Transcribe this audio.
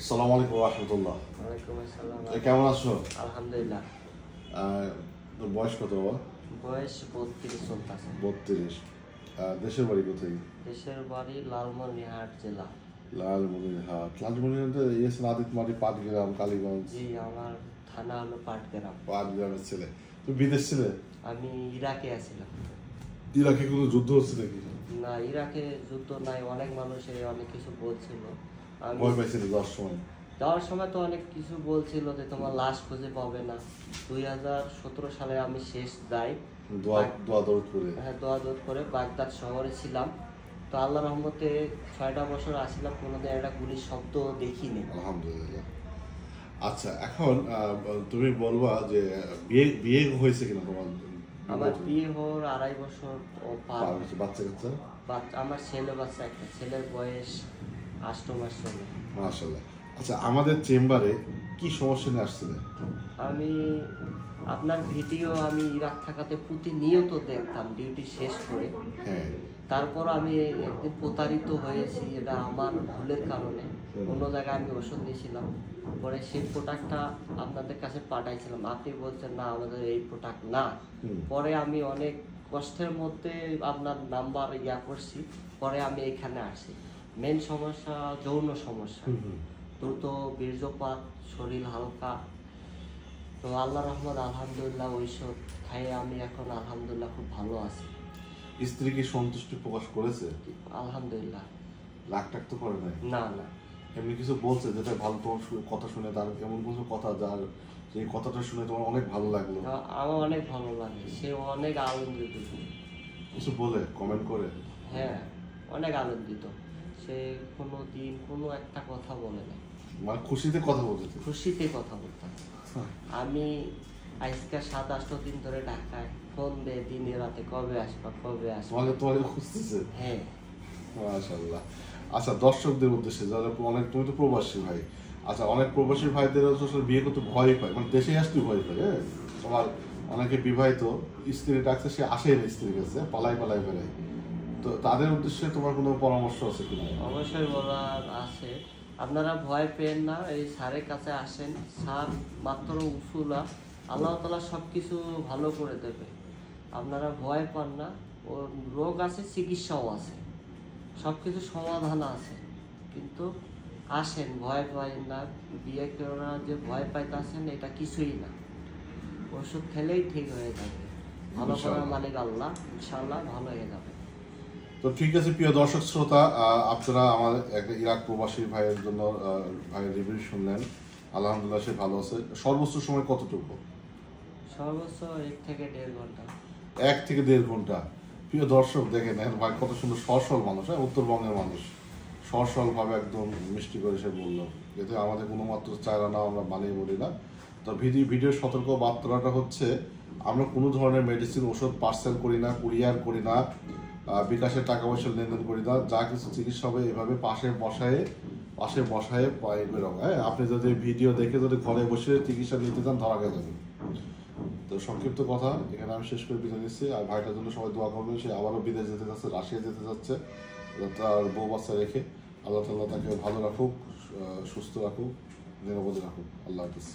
আসসালামু আলাইকুম ওয়া রাহমাতুল্লাহ। ওয়ালাইকুম আসসালাম। কেমন আছো? আলহামদুলিল্লাহ। তোর বয়স কত বাবা? বয়স 32 চলতেছে। 32। দেশের বাড়ি কোথায়? দেশের বাড়ি লালমনিরহাট জেলা। লালমনিরহাট। লালমনিরহাটে ইয়েছেন আদিতমারি, পাটগ্রাম, কালীগঞ্জ। জি, আমার থানা হলো পাটগ্রাম। পাটগ্রামের ছেলে। তুমি বিদেশ ছিলে? আমি ইরাকে আছিলাম। ইরাকে কোনো যুদ্ধ হচ্ছে নাকি? না, ইরাকে যুদ্ধ নাই। অনেক মানুষের অনেক কিছু বলছিল। আমি ভয় পাইছিলে যাওয়ার সময়? যাওয়ার সময় তো অনেক কিছু বলছিল যে তোমার লাশ খুঁজে পাবে না। 2017 সালে আমি শেষ যাই। দোয়া দরদ করে। হ্যাঁ, দোয়া দোয়া করে বাগদাদ শহরে ছিলাম। তো আল্লাহ রহমতে 6টা বছর আসছিলাম, কোনোদিন একটা গুলির শব্দ দেখিনি। আলহামদুলিল্লাহ। আচ্ছা, এখন তুমি বলবা যে বিয়ে বিয়ে হয়েছে কিনা তোমার? আমার বিয়ে হওয়ার 2.5 বছর পার। বাচ্চা কাচ্চা? আমার ছেলে বাচ্চা একটা, ছেলের বয়স 8 মাস চলে। মাশাআল্লাহ। আচ্ছা, আমাদের চেম্বারে কি সমস্যা নিয়ে আসছিলে? আমি আপনার ভিডিও আমি ইরাক থাকাতে প্রতিনিয়ত দেখতাম ডিউটি শেষ করে। হ্যাঁ। তারপর আমি একদিন প্রতারিত হয়েছি, এটা আমার ভুলের কারণে। অন্য জায়গায় আমি ওষুধ নিয়েছিলাম, পরে সেই প্রোডাক্টটা আপনাদের কাছে পাঠাইছিলাম, আপনি বলছেন না আমাদের এই প্রোডাক্ট না। পরে আমি অনেক কষ্টের মধ্যে আপনার নাম্বার করছি, পরে আমি এখানে আসি। মেন সমস্যা যৌন সমস্যা, দ্রুত বীর্যপাত, শরীর হালকা। তো আল্লাহ রহমত আলহামদুলিল্লাহ ওইসব খাইয়ে আমি এখন আলহামদুলিল্লাহ খুব ভালো আছি। স্ত্রী কি সন্তুষ্টি প্রকাশ করেছে? আলহামদুলিল্লাহ। রাগ টাগ তো করে নাই? না না। এমনি কিছু বলছে যেটা ভালো, তোমার কথা শুনে তার এমন কিছু কথা যার সেই কথাটা শুনে তোমার অনেক ভালো লাগলো? আমার অনেক ভালো লাগে, সে অনেক আনন্দিত। কিছু বলে কমেন্ট করে? হ্যাঁ, অনেক আনন্দিত। সে কোনো দিন কোনো একটা কথা বলে না। মানে খুশিতে কথা বলতে? খুশিতে কথা বলতাম। আমি আজকে 7-8 দিন ধরে ঢাকায় ফোন দেয় দিনে রাতে, কবে আসবা কবে আসবা। তোমাকে খুঁজতেছে? হ্যাঁ। মাশাআল্লাহ। আচ্ছা, দর্শকদের উদ্দেশ্যে যারা অনেক, তুমি তো প্রবাসী ভাই, আচ্ছা অনেক প্রবাসী ভাইদের আসলে বিয়ে করতে ভয় পায়, মানে দেশে আসতে ভয় পায়। হ্যাঁ, তোমার অনেকে বিবাহিত স্ত্রী ডাকছে, সে আসেই না স্ত্রীর কাছে, পালাই পালাই বেড়ায়। তো তাদের উদ্দেশ্যে তোমার কোনো পরামর্শ আছে কিনা? অবশ্যই বলার আছে, আপনারা ভয় পেন না, এই স্যারের কাছে আসেন। স্যার মাত্র উসুলা, আল্লাহ তাআলা সব কিছু ভালো করে দেবে। আপনারা ভয় পান না, ওর রোগ আছে, চিকিৎসাও আছে, সব কিছু সমাধান আছে। কিন্তু আসেন, ভয় পাই না। বিয়ে করা যে ভয় পাইতেছেন এটা কিছুই না, ওষুধ খেলেই ঠিক হয়ে যাবে। ভালো করার মালিক আল্লাহ, ইনশাআল্লাহ ভালো হয়ে যাবে। তো ঠিক আছে প্রিয় দর্শক শ্রোতা, আপনারা আমার একটা ইরাক প্রবাসী ভাইয়ের জন্য ভাইয়ের রিভিউ শুনলেন। আলহামদুলিল্লাহ সে ভালো আছে। সর্বোচ্চ সময় কতটুকু? সর্বোচ্চ 1 থেকে 1.5 ঘন্টা। 1 থেকে 1.5 ঘন্টা। প্রিয় দর্শক দেখেন ভাই কত সুন্দর সরল মানুষ, হ্যাঁ, উত্তরবঙ্গের মানুষ, সরলভাবে একদম মিষ্টি করে সে বললো। এতে আমাদের কোনো মাত্র চায়না না, আমরা বানিয়ে বলি না। তো ভিডিওর সতর্ক বার্তাটা হচ্ছে, আমরা কোনো ধরনের মেডিসিন ওষুধ পার্সেল করি না, কুরিয়ার করি না, বিকাশের টাকা পয়সা লেনদেন করি না। যা কিছু চিকিৎসা হবে এভাবে পাশে বসায় পায়ে বেরোবো। হ্যাঁ, আপনি যদি ভিডিও দেখে যদি ঘরে বসে চিকিৎসা নিতে চান ধরা গেল। তো সংক্ষিপ্ত কথা এখানে আমি শেষ করে বিদায় নিচ্ছি। আর ভাইটার জন্য সবাই দোয়া করবেন, সে আবারও বিদেশ যেতে যাচ্ছে, রাশিয়া যেতে যাচ্ছে, তার বউ বাচ্চা রেখে। আল্লাহ তাআলা তাকে ভালো রাখুক, সুস্থ রাখুক, নিরাপদে রাখুক। আল্লাহ হাফিজ।